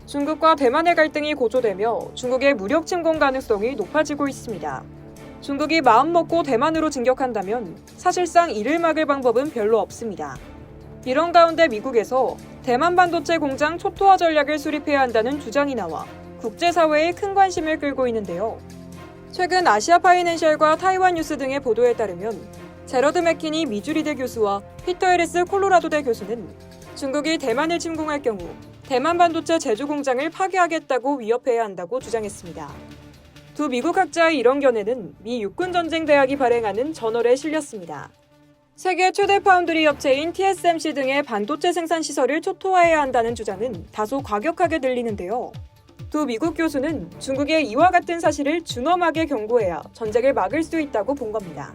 중국과 대만의 갈등이 고조되며 중국의 무력 침공 가능성이 높아지고 있습니다. 중국이 마음먹고 대만으로 진격한다면 사실상 이를 막을 방법은 별로 없습니다. 이런 가운데 미국에서 대만 반도체 공장 초토화 전략을 수립해야 한다는 주장이 나와 국제사회에 큰 관심을 끌고 있는데요. 최근 아시아 파이낸셜과 타이완 뉴스 등의 보도에 따르면 제러드 맥키니 미주리대 교수와 피터 해리스 콜로라도대 교수는 중국이 대만을 침공할 경우 대만 반도체 제조 공장을 파괴하겠다고 위협해야 한다고 주장했습니다. 두 미국 학자의 이런 견해는 미 육군전쟁대학이 발행하는 저널에 실렸습니다. 세계 최대 파운드리 업체인 TSMC 등의 반도체 생산 시설을 초토화해야 한다는 주장은 다소 과격하게 들리는데요. 두 미국 교수는 중국의 이와 같은 사실을 준엄하게 경고해야 전쟁을 막을 수 있다고 본 겁니다.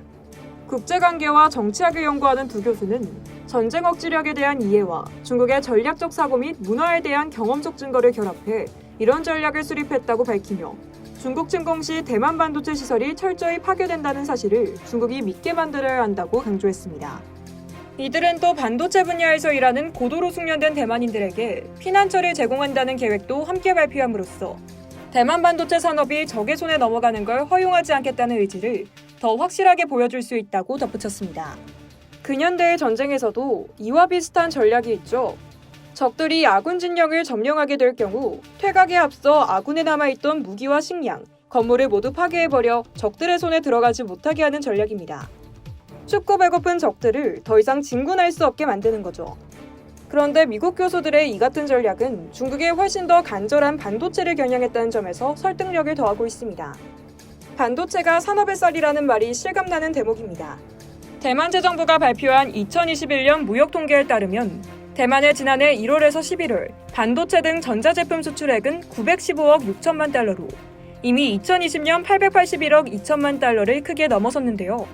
국제관계와 정치학을 연구하는 두 교수는 전쟁 억지력에 대한 이해와 중국의 전략적 사고 및 문화에 대한 경험적 증거를 결합해 이런 전략을 수립했다고 밝히며 중국 침공 시 대만 반도체 시설이 철저히 파괴된다는 사실을 중국이 믿게 만들어야 한다고 강조했습니다. 이들은 또 반도체 분야에서 일하는 고도로 숙련된 대만인들에게 피난처를 제공한다는 계획도 함께 발표함으로써 대만 반도체 산업이 적의 손에 넘어가는 걸 허용하지 않겠다는 의지를 더 확실하게 보여줄 수 있다고 덧붙였습니다. 근현대의 전쟁에서도 이와 비슷한 전략이 있죠. 적들이 아군 진영을 점령하게 될 경우 퇴각에 앞서 아군에 남아있던 무기와 식량, 건물을 모두 파괴해버려 적들의 손에 들어가지 못하게 하는 전략입니다. 춥고 배고픈 적들을 더 이상 진군할 수 없게 만드는 거죠. 그런데 미국 교수들의 이 같은 전략은 중국에 훨씬 더 간절한 반도체를 겨냥했다는 점에서 설득력을 더하고 있습니다. 반도체가 산업의 쌀이라는 말이 실감나는 대목입니다. 대만 재정부가 발표한 2021년 무역 통계에 따르면 대만의 지난해 1월에서 11월 반도체 등 전자제품 수출액은 915억 6천만 달러로 이미 2020년 881억 2천만 달러를 크게 넘어섰는데요.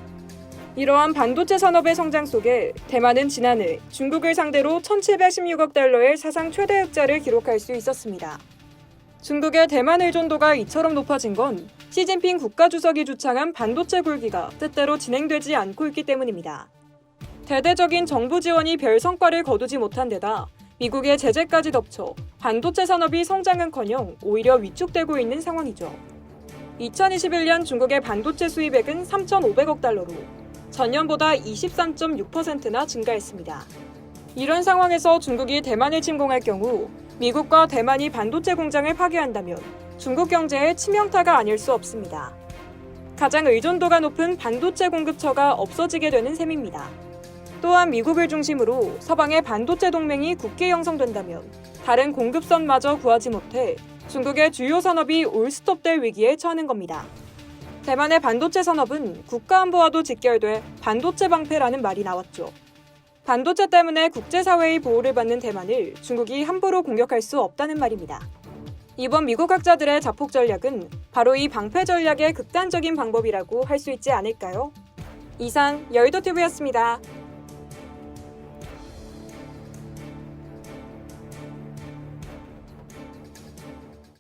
이러한 반도체 산업의 성장 속에 대만은 지난해 중국을 상대로 1,716억 달러의 사상 최대 흑자를 기록할 수 있었습니다. 중국의 대만 의존도가 이처럼 높아진 건 시진핑 국가주석이 주창한 반도체 굴기가 뜻대로 진행되지 않고 있기 때문입니다. 대대적인 정부 지원이 별 성과를 거두지 못한 데다 미국의 제재까지 덮쳐 반도체 산업이 성장은커녕 오히려 위축되고 있는 상황이죠. 2021년 중국의 반도체 수입액은 3,500억 달러로 전년보다 23.6%나 증가했습니다. 이런 상황에서 중국이 대만을 침공할 경우 미국과 대만이 반도체 공장을 파괴한다면 중국 경제에 치명타가 아닐 수 없습니다. 가장 의존도가 높은 반도체 공급처가 없어지게 되는 셈입니다. 또한 미국을 중심으로 서방의 반도체 동맹이 굳게 형성된다면 다른 공급선마저 구하지 못해 중국의 주요 산업이 올스톱될 위기에 처하는 겁니다. 대만의 반도체 산업은 국가안보와도 직결돼 반도체 방패라는 말이 나왔죠. 반도체 때문에 국제사회의 보호를 받는 대만을 중국이 함부로 공격할 수 없다는 말입니다. 이번 미국 학자들의 자폭 전략은 바로 이 방패 전략의 극단적인 방법이라고 할 수 있지 않을까요? 이상 여의도TV였습니다.